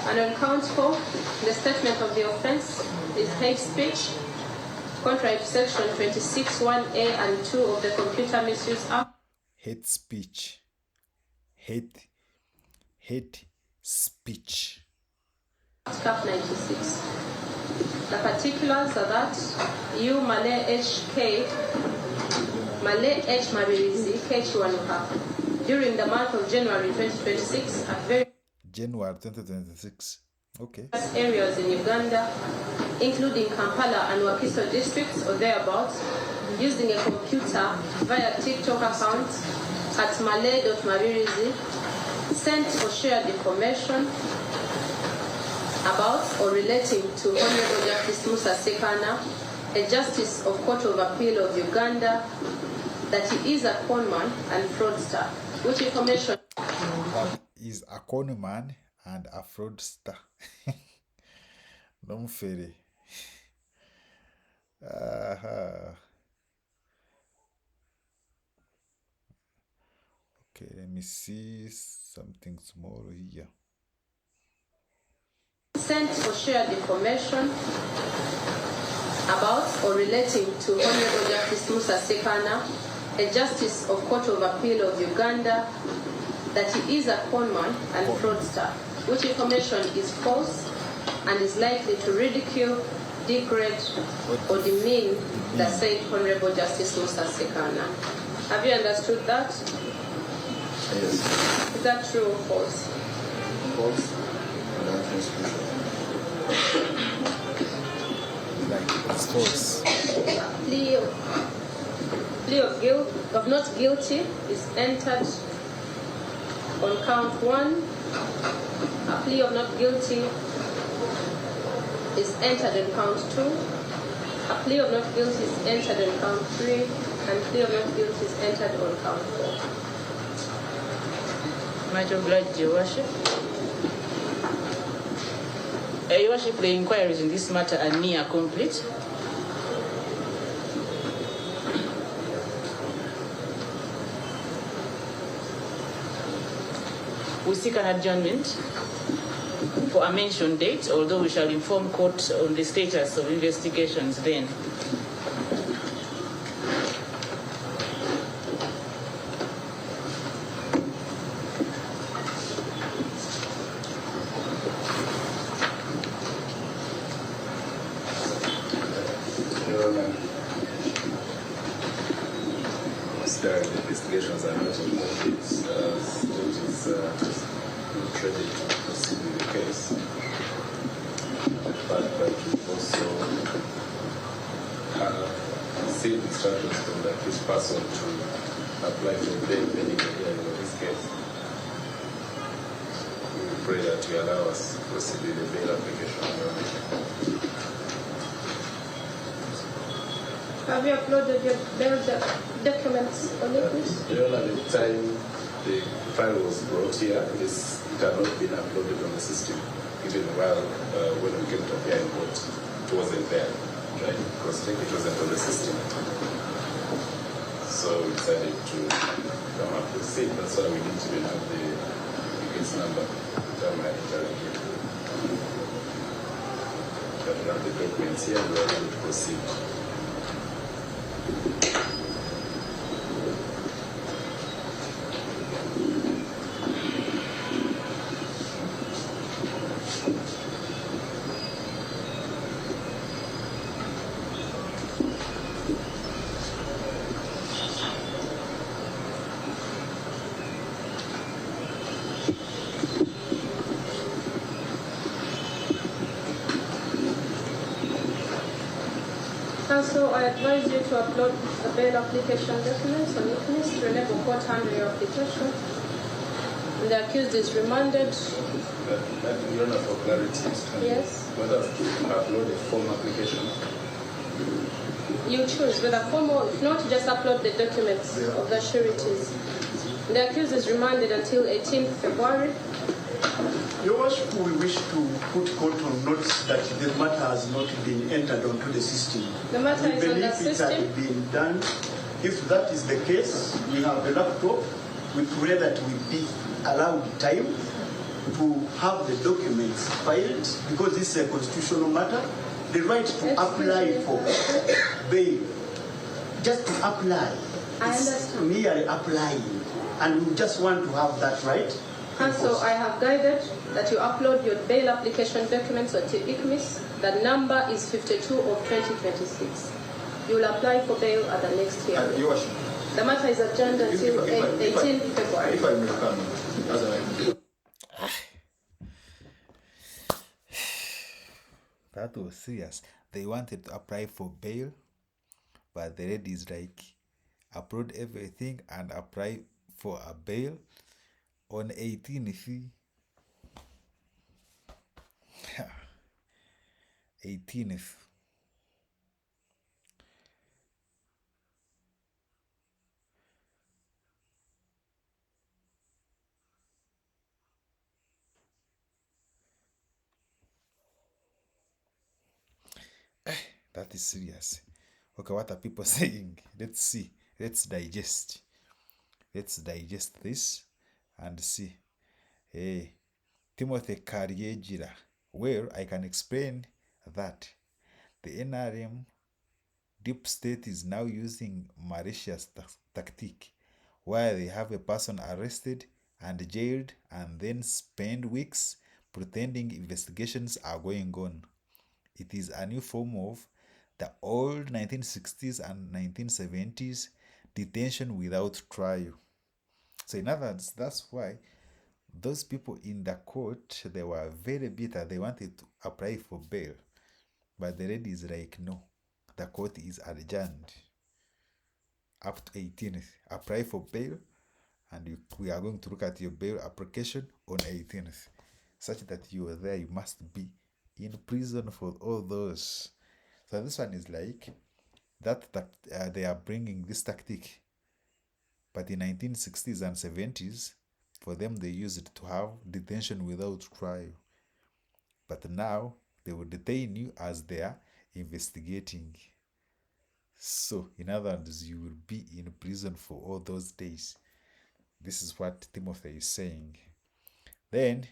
And on count 4, the statement of the offense is hate speech, contrary to section 26(1)(a) and 2 of the Computer Misuse Act. Hate speech. Hate speech. Cap 96. The particulars are that you, Malay HK, Malay H Mabirizi, K1 during the month of January 2026 at various January 2026. Okay. areas in Uganda, including Kampala and Wakiso districts or thereabouts, using a computer via TikTok account at malay.mabirizi, sent or shared information about or relating to Honorable Justice Musa Sekana, a Justice of Court of Appeal of Uganda, that he is a conman and fraudster, which information is a conman and a fraudster. Don't fear it. Okay, let me see something small here. Sent or shared information about or relating to Honorable Justice Musa Sekana, a Justice of Court of Appeal of Uganda, that he is a conman and fraudster, which information is false and is likely to ridicule, degrade, or demean the said Honorable Justice Musa Sekana. Have you understood that? Yes. Is that true or false? False. Like it's false. Plea of not guilty is entered on count 1. A plea of not guilty is entered on count 2. A plea of not guilty is entered on count 3. And plea of not guilty is entered on count 4. Much obliged, Your Worship. Your Worship, the inquiries in this matter are near complete. We seek an adjournment for a mentioned date, although we shall inform court on the status of investigations then. The investigations are not complete. Judges ready to proceed with the case. But we've also received instructions from the accused person to apply for bail pending the hearing of this case. We pray that you allow us to proceed with the bail application. Have you uploaded your bail documents on it, please? At the time the file was brought here, it had not been uploaded on the system. Even while when we came to appear in court, it wasn't there, right? Because it wasn't on the system. So we decided to come up with it. That's why we need to have the case number. But we have the documents here, we are able to proceed. Also, I advise you to upload the bail application documents on Witness to enable court handle your application. And the accused is remanded. Your Honor, for clarity, Yes. whether to upload a form application. You choose whether form or if not, just upload the documents of the sureties. The accused is remanded until 18th February. Your Worship, we wish to put court on notice that the matter has not been entered onto the system. The matter we is on the believe it system. had been done. If that is the case, we have the laptop. We pray that we be allowed time to have the documents filed, because this is a constitutional matter, the right to apply for bail. Just to apply. I It's understand. merely applying. And we just want to have that right. Council, I have guided that you upload your bail application documents onto ICMIS. The number is 52 of 2026. You will apply for bail at the next hearing. Your Worship, The matter is adjourned until 18 February. if I may come, as I That was serious. They wanted to apply for bail, but the lady is like, upload everything and apply for a bail on 18th. 18th. That is serious. Okay, what are people saying? Let's see. Let's digest. Let's digest this and see. Hey, Timothy Karyegira. Well, I can explain that the NRM deep state is now using malicious tactic where they have a person arrested and jailed and then spend weeks pretending investigations are going on. It is a new form of the old 1960s and 1970s detention without trial. So in other words, that's why those people in the court, they were very bitter. They wanted to apply for bail. But the lady is like, no, the court is adjourned up to 18th. Apply for bail, and we are going to look at your bail application on 18th. Such that you are there, you must be in prison for all those. So this one is like that they are bringing this tactic. But in 1960s and 70s, for them they used it to have detention without trial. But now they will detain you as they are investigating. So, in other words, you will be in prison for all those days. This is what Timothy is saying. Then,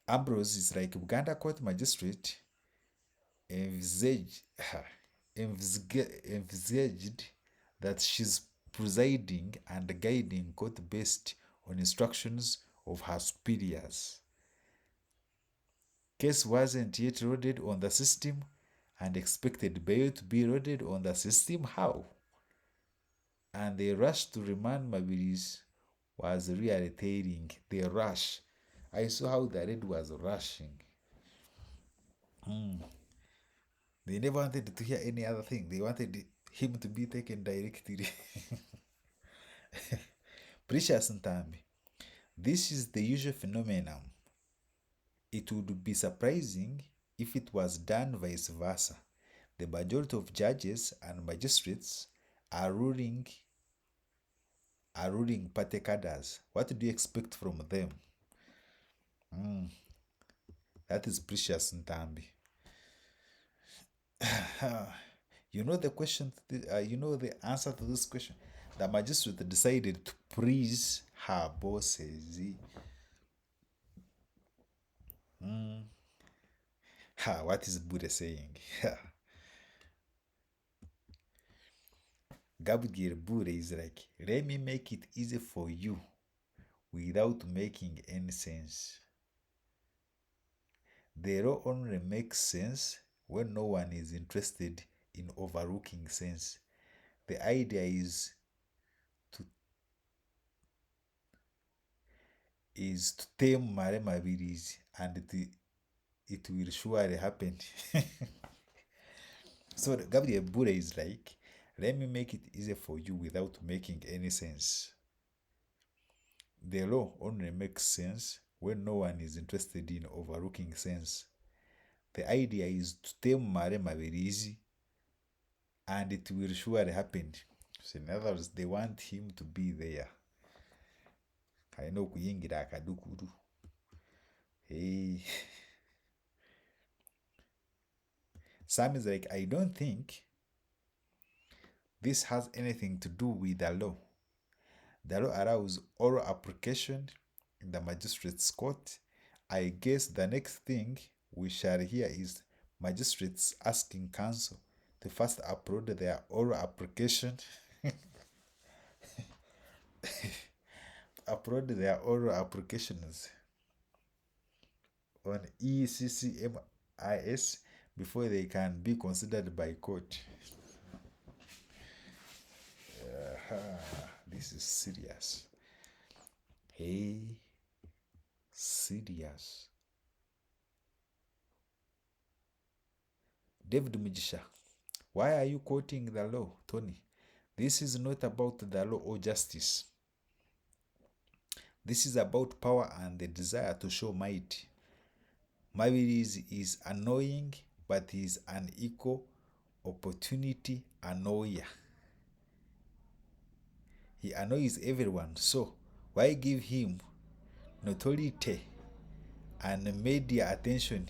Ambrose is like, Uganda Court Magistrate envisaged that she's presiding and guiding court based on instructions of her superiors. Case wasn't yet loaded on the system and expected bail to be loaded on the system. How? And the rush to remand Mabirizi was really telling. The rush. I saw how the lady was rushing. They never wanted to hear any other thing. They wanted him to be taken directly. Precious Ntambi. This is the usual phenomenon. It would be surprising if it was done vice versa. The majority of judges and magistrates are ruling party cadres. What do you expect from them? That is Precious Ntambi. You know the question. You know the answer to this question. The magistrate decided to praise her bosses. What is Buddha saying? Gabriel Buddha is like, let me make it easy for you without making any sense. The law only makes sense when no one is interested in overlooking sense. The idea is to tame Mabirizi, and it will surely happen. So Gabriel Buddha is like, let me make it easy for you without making any sense. The law only makes sense when no one is interested in overlooking sense. The idea is to tame Mabirizi, and it will surely happen. So in other words, they want him to be there. I know kuyingira akadukuru. Hey. Sam is like, I don't think this has anything to do with the law. The law allows oral application in the magistrate's court. I guess the next thing we shall hear is magistrates asking counsel to first upload their oral application upload their oral applications on ECCMIS before they can be considered by court. This is serious. Hey, serious. David Mugisha, why are you quoting the law, Tony? This is not about the law or justice. This is about power and the desire to show might. Mabirizi is annoying, but he is an equal opportunity annoyer. He annoys everyone, so why give him notoriety and media attention?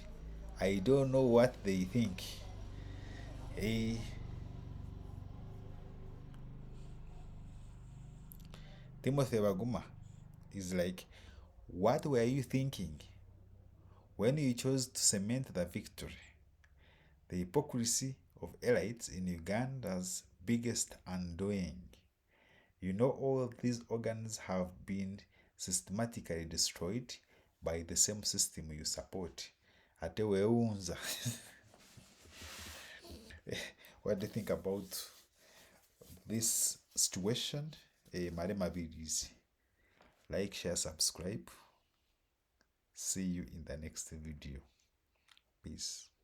I don't know what they think. Hey. Timothy Baguma is like, what were you thinking when you chose to cement the victory? The hypocrisy of elites in Uganda's biggest undoing. You know, all these organs have been systematically destroyed by the same system you support. Ate weunza. What do you think about this situation? Mabirizi. Like, share, subscribe. See you in the next video. Peace.